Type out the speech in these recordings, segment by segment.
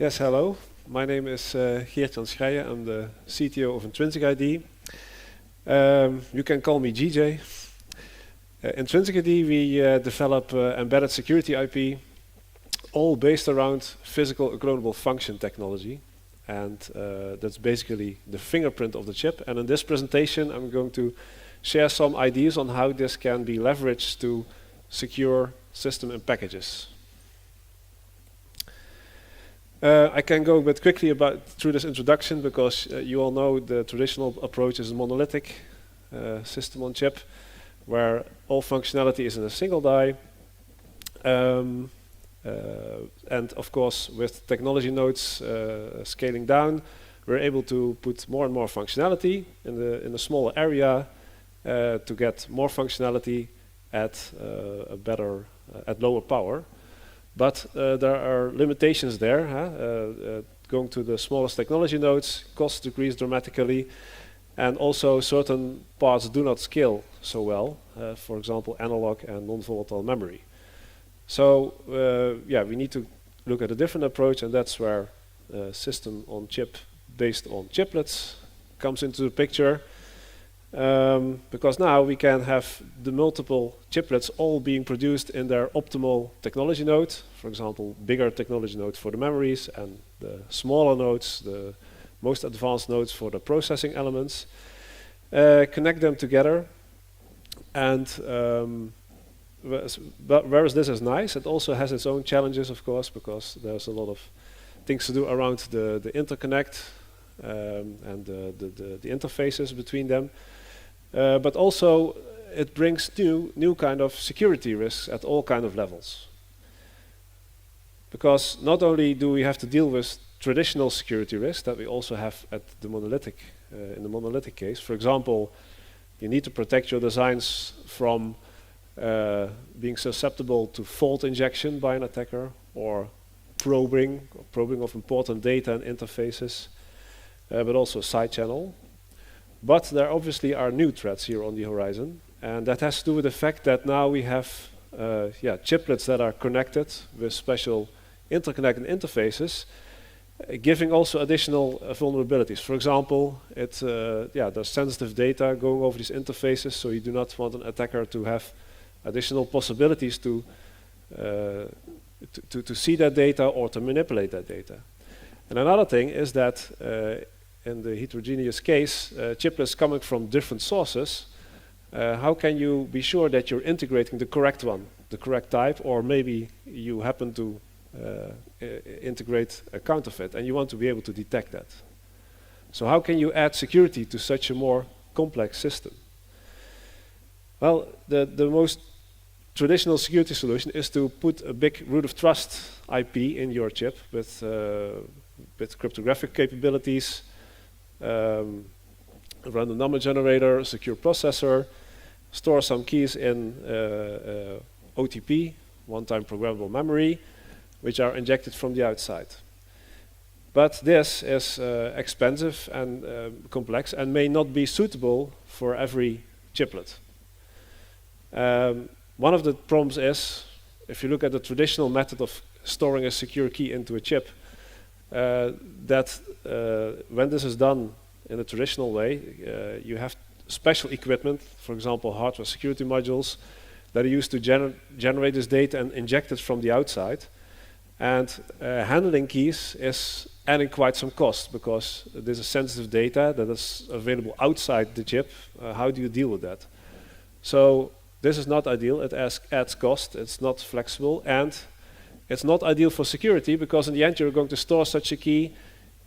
Yes, hello. My name is Geert-Jan Schrijen. I'm the CTO of Intrinsic ID. You can call me GJ. Intrinsic ID, we develop embedded security IP, all based around physical unclonable function technology. And that's basically the fingerprint of the chip. And in this presentation, I'm going to share some ideas on how this can be leveraged to secure system and packages. I can go a bit quickly through this introduction because you all know the traditional approach is a monolithic system on chip where all functionality is in a single die. And of course, with technology nodes scaling down, we're able to put more and more functionality in a smaller area to get more functionality at at lower power. But there are limitations there. Going to the smallest technology nodes, costs decrease dramatically, and also certain parts do not scale so well. For example, analog and non-volatile memory. So we need to look at a different approach, and that's where system on chip based on chiplets comes into the picture. Because now we can have the multiple chiplets all being produced in their optimal technology node. For example, bigger technology node for the memories and the smaller nodes, the most advanced nodes for the processing elements. Connect them together. And whereas this is nice, it also has its own challenges, of course, because there's a lot of things to do around the interconnect and the interfaces between them. But also it brings new kind of security risks at all kind of levels. Because not only do we have to deal with traditional security risks that we also have at the monolithic, in the monolithic case. For example, you need to protect your designs from being susceptible to fault injection by an attacker or probing of important data and interfaces, but also side channel. But there obviously are new threats here on the horizon, and that has to do with the fact that now we have chiplets that are connected with special interconnect and interfaces, giving also additional vulnerabilities. For example, there's sensitive data going over these interfaces, so you do not want an attacker to have additional possibilities to see that data or to manipulate that data. And another thing is that in the heterogeneous case, chiplets coming from different sources, how can you be sure that you're integrating the correct one, the correct type, or maybe you happen to integrate a counterfeit and you want to be able to detect that? So how can you add security to such a more complex system? Well, the most traditional security solution is to put a big root of trust IP in your chip with cryptographic capabilities, a random number generator, a secure processor, store some keys in OTP, one-time programmable memory, which are injected from the outside. But this is expensive and complex and may not be suitable for every chiplet. One of the problems is, if you look at the traditional method of storing a secure key into a chip, that when this is done in a traditional way, you have special equipment, for example, hardware security modules, that are used to generate this data and inject it from the outside. And handling keys is adding quite some cost because this is sensitive data that is available outside the chip. How do you deal with that? So this is not ideal. It adds cost. It's not flexible, and it's not ideal for security because in the end you're going to store such a key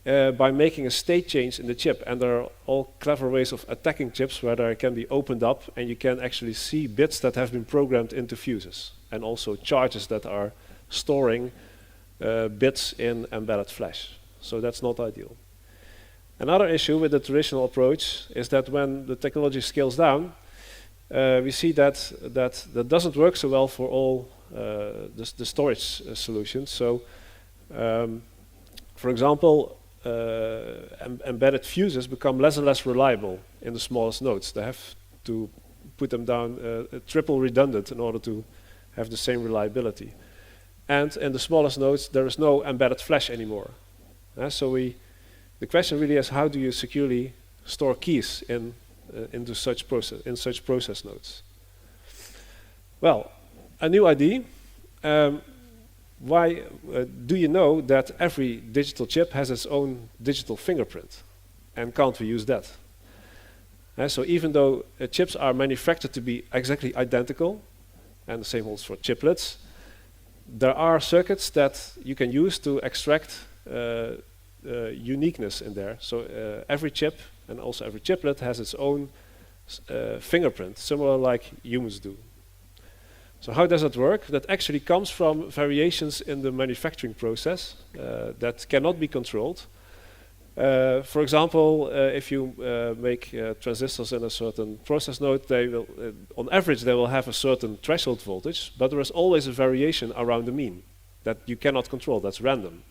by making a state change in the chip. And there are all clever ways of attacking chips where they can be opened up and you can actually see bits that have been programmed into fuses and also charges that are storing bits in embedded flash. So that's not ideal. Another issue with the traditional approach is that when the technology scales down, we see that doesn't work so well for all the storage solutions. So, for example, embedded fuses become less and less reliable in the smallest nodes. They have to put them down triple redundant in order to have the same reliability. and in the smallest nodes there is no embedded flash anymore. So the question really is, how do you securely store keys into such process nodes? Well, a new idea. Why do you know that every digital chip has its own digital fingerprint? And can't we use that? So even though chips are manufactured to be exactly identical, and the same holds for chiplets, there are circuits that you can use to extract uniqueness in there. So every chip and also every chiplet has its own fingerprint, similar like humans do. So how does that work? That actually comes from variations in the manufacturing process that cannot be controlled. For example, if you make transistors in a certain process node, they will, on average, they will have a certain threshold voltage, but there is always a variation around the mean that you cannot control. That's random.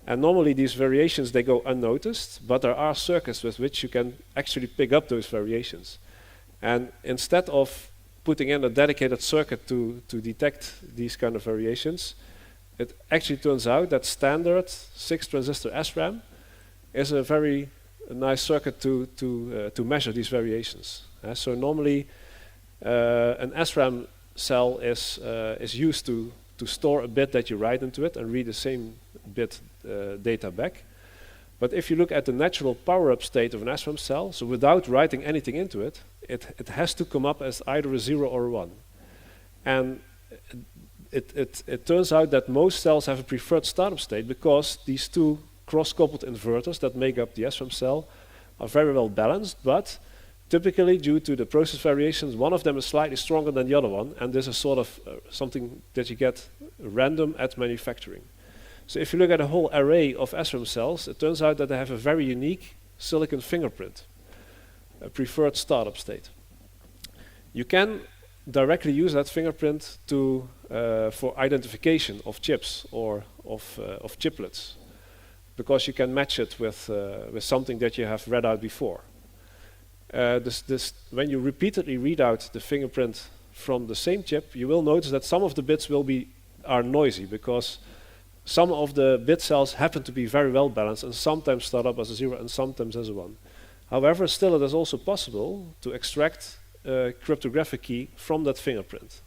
And normally these variations, they go unnoticed, but there are circuits with which you can actually pick up those variations. And instead of putting in a dedicated circuit to detect these kind of variations, it actually turns out that standard 6-transistor SRAM is a very nice circuit to measure these variations. So normally an SRAM cell is used to store a bit that you write into it and read the same bit data back. But if you look at the natural power-up state of an SRAM cell, so without writing anything into it, it has to come up as either a 0 or a 1. And it turns out that most cells have a preferred startup state because these two cross-coupled inverters that make up the SRAM cell are very well balanced, but typically due to the process variations, one of them is slightly stronger than the other one, and this is sort of something that you get random at manufacturing. So if you look at a whole array of SRAM cells, it turns out that they have a very unique silicon fingerprint, a preferred startup state. You can directly use that fingerprint for identification of chips or of chiplets, because you can match it with something that you have read out before. When you repeatedly read out the fingerprint from the same chip, you will notice that some of the bits are noisy because some of the bit cells happen to be very well balanced and sometimes start up as a 0 and sometimes as a 1. However, still it is also possible to extract a cryptographic key from that fingerprint.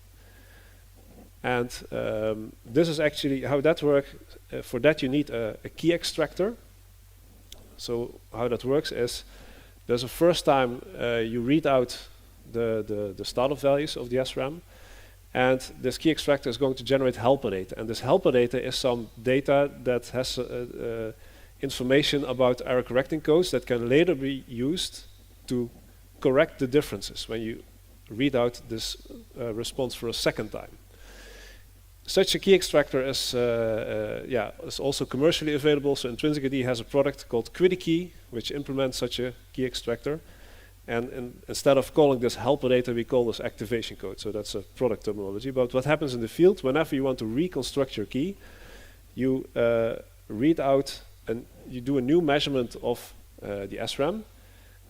And this is actually how that works. For that you need a key extractor. So how that works is there's a first time you read out the startup values of the SRAM, and this key extractor is going to generate helper data. And this helper data is some data that has information about error correcting codes that can later be used to correct the differences when you read out this response for a second time. Such a key extractor is also commercially available. So Intrinsic has a product called QuidiKey, which implements such a key extractor. And instead of calling this helper data, we call this activation code. So that's a product terminology. But what happens in the field, whenever you want to reconstruct your key, you read out and you do a new measurement of the SRAM,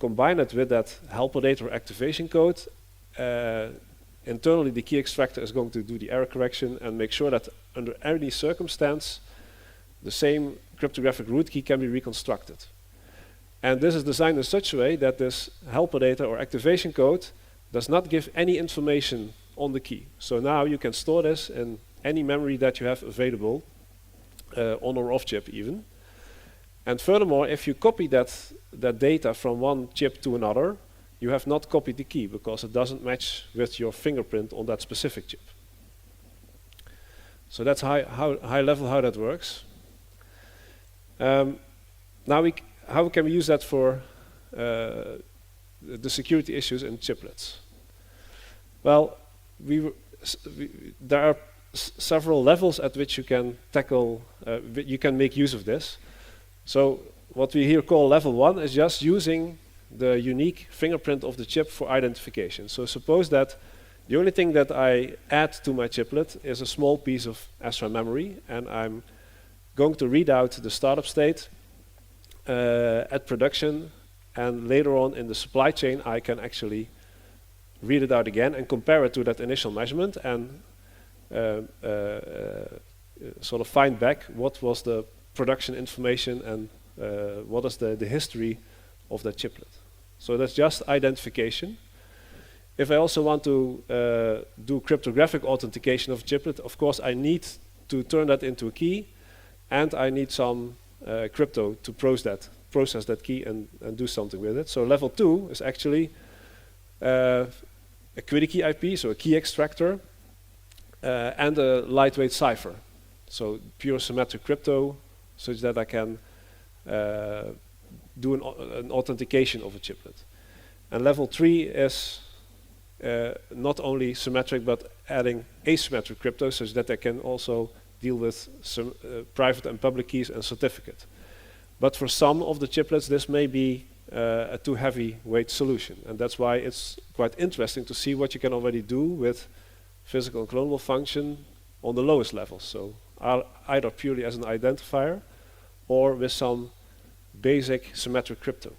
combine it with that helper data or activation code. Internally, the key extractor is going to do the error correction and make sure that under any circumstance, the same cryptographic root key can be reconstructed. And this is designed in such a way that this helper data or activation code does not give any information on the key. So now you can store this in any memory that you have available, on or off chip even. And furthermore, if you copy that data from one chip to another, you have not copied the key because it doesn't match with your fingerprint on that specific chip. So that's high level how that works. Now how can we use that for the security issues in chiplets? Well, there are several levels at which you can tackle, you can make use of this. So what we here call level 1 is just using the unique fingerprint of the chip for identification. So suppose that the only thing that I add to my chiplet is a small piece of SRAM memory, and I'm going to read out the startup state at production, and later on in the supply chain I can actually read it out again and compare it to that initial measurement and sort of find back what was the production information and what is the history of that chiplet. So that's just identification. If I also want to do cryptographic authentication of a chiplet, of course I need to turn that into a key, and I need some crypto to process that key and do something with it. So level 2 is actually a query key IP, so a key extractor, and a lightweight cipher. So pure symmetric crypto, such that I can do an authentication of a chiplet. And level 3 is not only symmetric, but adding asymmetric crypto, such that I can also deal with some private and public keys and certificate. But for some of the chiplets, this may be a too heavyweight solution, and that's why it's quite interesting to see what you can already do with physical and clonable function on the lowest levels. So either purely as an identifier or with some basic symmetric crypto.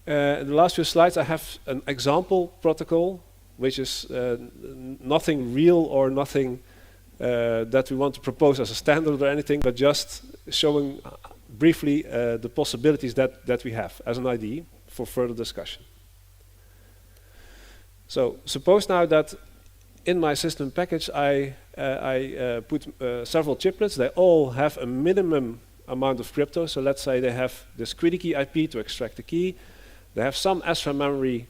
In the last few slides, I have an example protocol, which is nothing real or nothing that we want to propose as a standard or anything, but just showing briefly the possibilities that we have as an IDE for further discussion. So suppose now that in my system package I put several chiplets. They all have a minimum amount of crypto. So let's say they have this query key IP to extract the key. They have some SRAM memory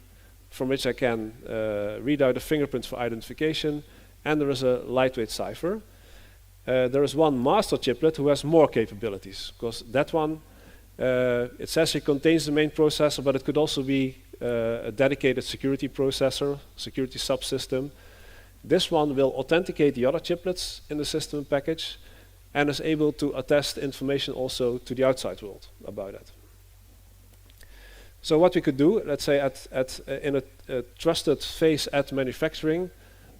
from which I can read out a fingerprint for identification, and there is a lightweight cipher. There is one master chiplet who has more capabilities, because that one, it says it contains the main processor, but it could also be a dedicated security processor, security subsystem. This one will authenticate the other chiplets in the system package and is able to attest information also to the outside world about that. So what we could do, let's say in a trusted phase at manufacturing,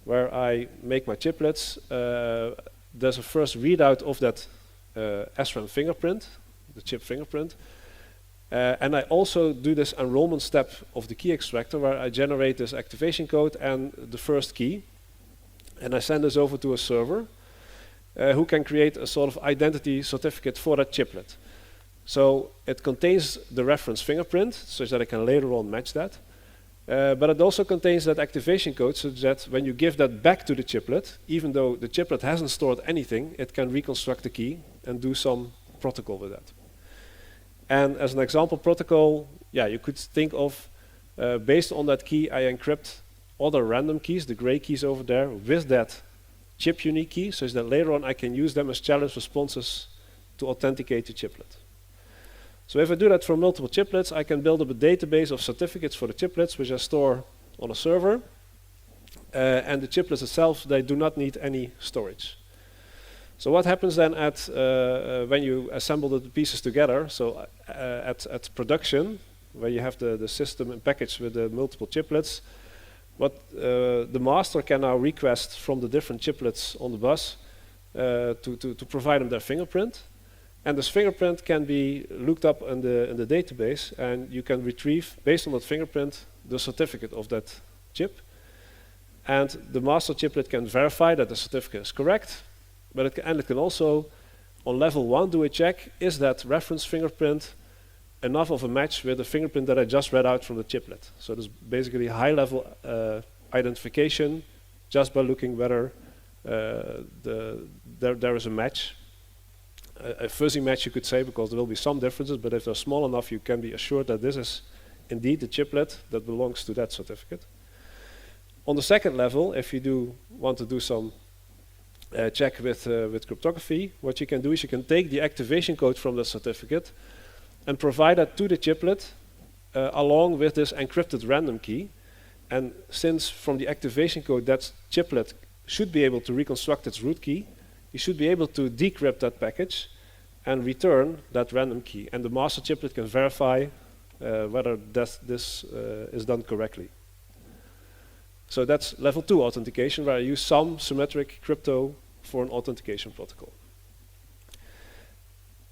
where I make my chiplets, there's a first readout of that SRAM fingerprint, the chip fingerprint. And I also do this enrollment step of the key extractor, where I generate this activation code and the first key. And I send this over to a server who can create a sort of identity certificate for that chiplet. So it contains the reference fingerprint, such that I can later on match that. But it also contains that activation code, so that when you give that back to the chiplet, even though the chiplet hasn't stored anything, it can reconstruct the key and do some protocol with that. And as an example protocol, yeah, you could think of, based on that key, I encrypt other random keys, the gray keys over there, with that chip unique key, so that later on I can use them as challenge responses to authenticate the chiplet. So if I do that for multiple chiplets, I can build up a database of certificates for the chiplets, which I store on a server. And the chiplets itself, they do not need any storage. So what happens then when you assemble the pieces together? So at production, where you have the system and package with the multiple chiplets, what the master can now request from the different chiplets on the bus to provide them their fingerprint. And this fingerprint can be looked up in the database, and you can retrieve, based on that fingerprint, the certificate of that chip. And the master chiplet can verify that the certificate is correct, but it can also, on level 1, do a check, is that reference fingerprint enough of a match with the fingerprint that I just read out from the chiplet. So there's basically high-level identification just by looking whether there is a match. A fuzzy match, you could say, because there will be some differences, but if they're small enough, you can be assured that this is indeed the chiplet that belongs to that certificate. On the second level, if you want to do some check with cryptography, what you can do is you can take the activation code from the certificate and provide that to the chiplet along with this encrypted random key. And since from the activation code that chiplet should be able to reconstruct its root key, you should be able to decrypt that package and return that random key. And the master chiplet can verify whether this is done correctly. So that's level 2 authentication, where I use some symmetric crypto for an authentication protocol.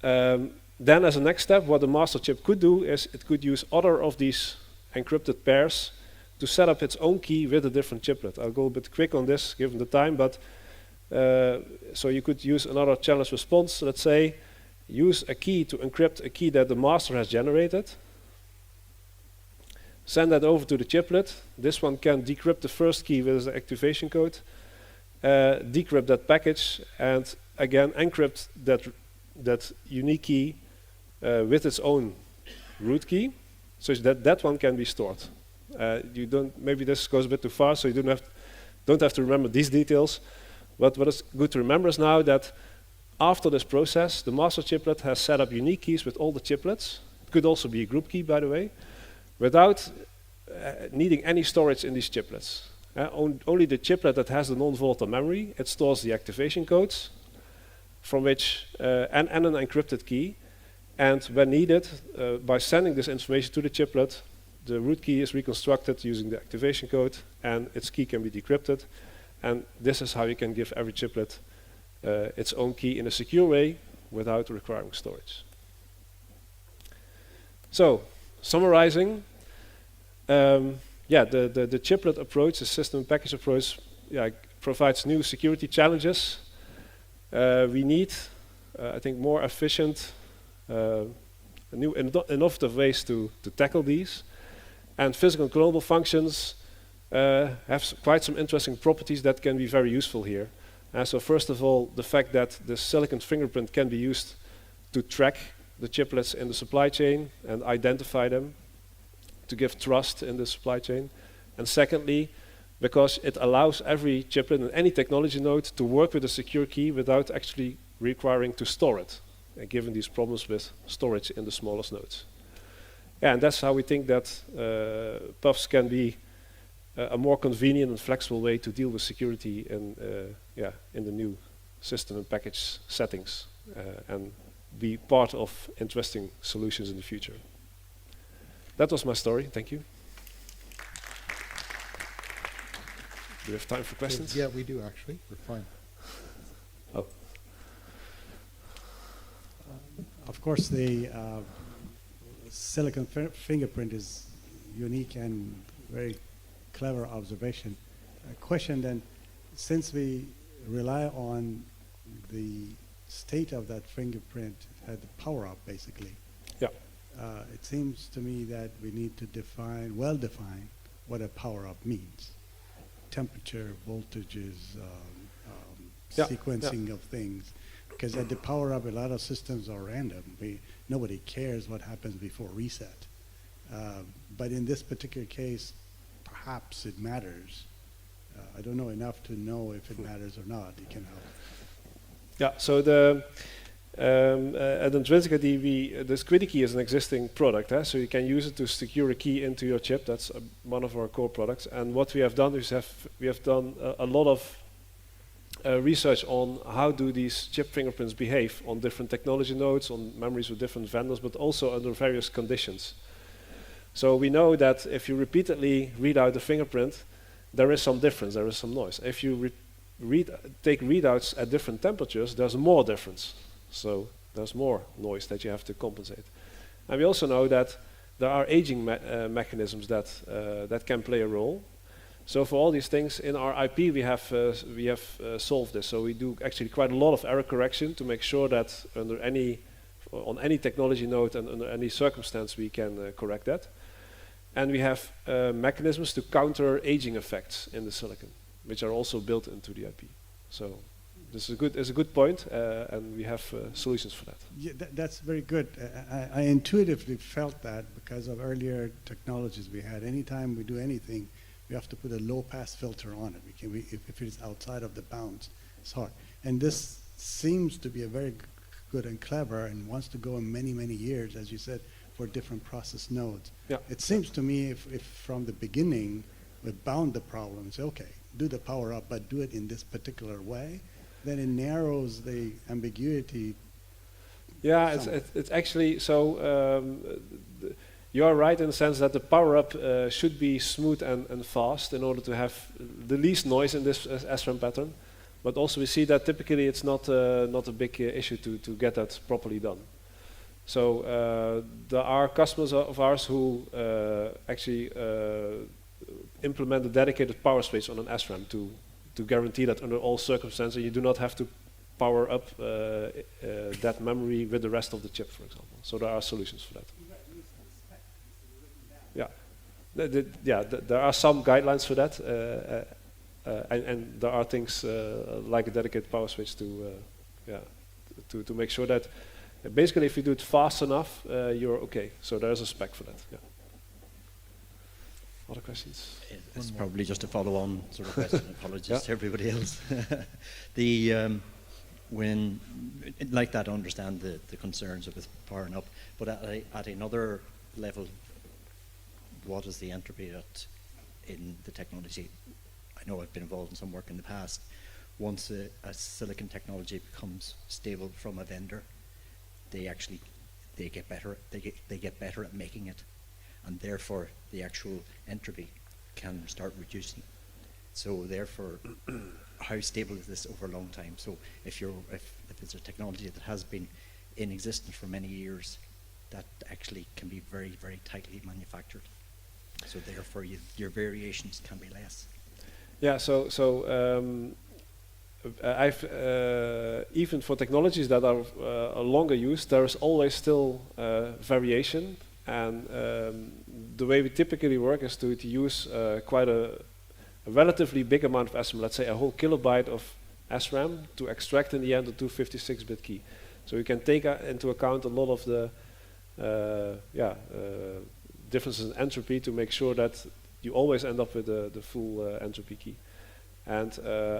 Then as a next step, what the master chip could do is it could use other of these encrypted pairs to set up its own key with a different chiplet. I'll go a bit quick on this given the time, but so you could use another challenge response. Let's say use a key to encrypt a key that the master has generated. Send that over to the chiplet. This one can decrypt the first key with the activation code, decrypt that package, and again encrypt that unique key with its own root key, so that one can be stored. You don't. Maybe this goes a bit too far, so you don't have to remember these details. But what is good to remember is now that after this process, the master chiplet has set up unique keys with all the chiplets. It could also be a group key, by the way, without needing any storage in these chiplets. Only the chiplet that has the non-volatile memory, it stores the activation codes, from which and an encrypted key. And when needed, by sending this information to the chiplet, the root key is reconstructed using the activation code, and its key can be decrypted. And this is how you can give every chiplet its own key in a secure way without requiring storage. So, summarizing, the chiplet approach, the system and package approach, provides new security challenges. We need, I think, more efficient, new innovative ways to tackle these. And physical unclonable functions have quite some interesting properties that can be very useful here. So first of all, the fact that the silicon fingerprint can be used to track the chiplets in the supply chain and identify them, to give trust in the supply chain. And secondly, because it allows every chiplet in any technology node to work with a secure key without actually requiring to store it, given these problems with storage in the smallest nodes. And that's how we think that PUFs can be a more convenient and flexible way to deal with security in the new system and package settings, and be part of interesting solutions in the future. That was my story. Thank you. Do we have time for questions? Yeah, we do actually. We're fine. Oh. Of course, the silicon fingerprint is unique and very clever observation. A question then, since we rely on the state of that fingerprint at the power up, basically. Yeah. It seems to me that we need to define what a power up means. Temperature, voltages, sequencing of things. Because at the power up, a lot of systems are random. Nobody cares what happens before reset. But in this particular case, perhaps it matters. I don't know enough to know if it matters or not. You can help. Yeah, so at Intrinsic, this Quiddy key is an existing product, so you can use it to secure a key into your chip. That's one of our core products. And what we have done is we have done a lot of research on how do these chip fingerprints behave on different technology nodes, on memories with different vendors, but also under various conditions. So we know that if you repeatedly read out the fingerprint, there is some difference, there is some noise. If you take readouts at different temperatures, there's more difference. So there's more noise that you have to compensate. And we also know that there are aging mechanisms that can play a role. So for all these things in our IP, we have solved this. So we do actually quite a lot of error correction to make sure that on any technology node and under any circumstance we can correct that. And we have mechanisms to counter aging effects in the silicon, which are also built into the IP. So this is a good point, and we have solutions for that. Yeah, that's very good. I intuitively felt that because of earlier technologies we had. Anytime we do anything, we have to put a low-pass filter on it. If it is outside of the bounds, it's hard. And this seems to be a very good and clever, and wants to go in many, many years, as you said, for different process nodes. Yeah. It seems to me if from the beginning we bound the problem, say, okay, do the power up, but do it in this particular way, then it narrows the ambiguity. Yeah, it's actually, so you are right in the sense that the power up should be smooth and fast in order to have the least noise in this SRAM pattern. But also we see that typically it's not a big issue to get that properly done. So there are customers of ours who actually implement a dedicated power switch on an SRAM to guarantee that under all circumstances you do not have to power up that memory with the rest of the chip, for example. So there are solutions for that. Yeah, there are some guidelines for that, and there are things like a dedicated power switch to make sure that basically if you do it fast enough, you're okay. So there's a spec for that. Yeah. Other questions? It's probably just a follow-on sort of question. Apologies to everybody else. The when like that, I understand the concerns with powering up, but at another level, what is the entropy in the technology? I know I've been involved in some work in the past. Once a silicon technology becomes stable from a vendor, they get better. They get better at making it, and therefore the actual entropy can start reducing. So therefore, how stable is this over a long time? So if it's a technology that has been in existence for many years, that actually can be very, very tightly manufactured. So therefore, your variations can be less. Yeah. I've even for technologies that are longer used, there is always still variation, and the way we typically work is to use quite a relatively big amount of SRAM, let's say a whole kilobyte of SRAM, to extract in the end a 256-bit key. So you can take into account a lot of the differences in entropy to make sure that you always end up with the full entropy key. And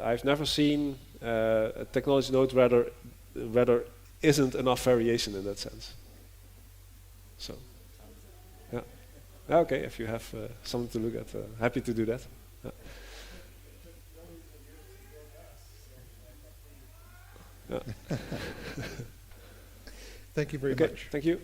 I've never seen a technology node where there isn't enough variation in that sense. So, yeah. Okay, if you have something to look at, happy to do that. Yeah. Thank you very Okay, much. thank you.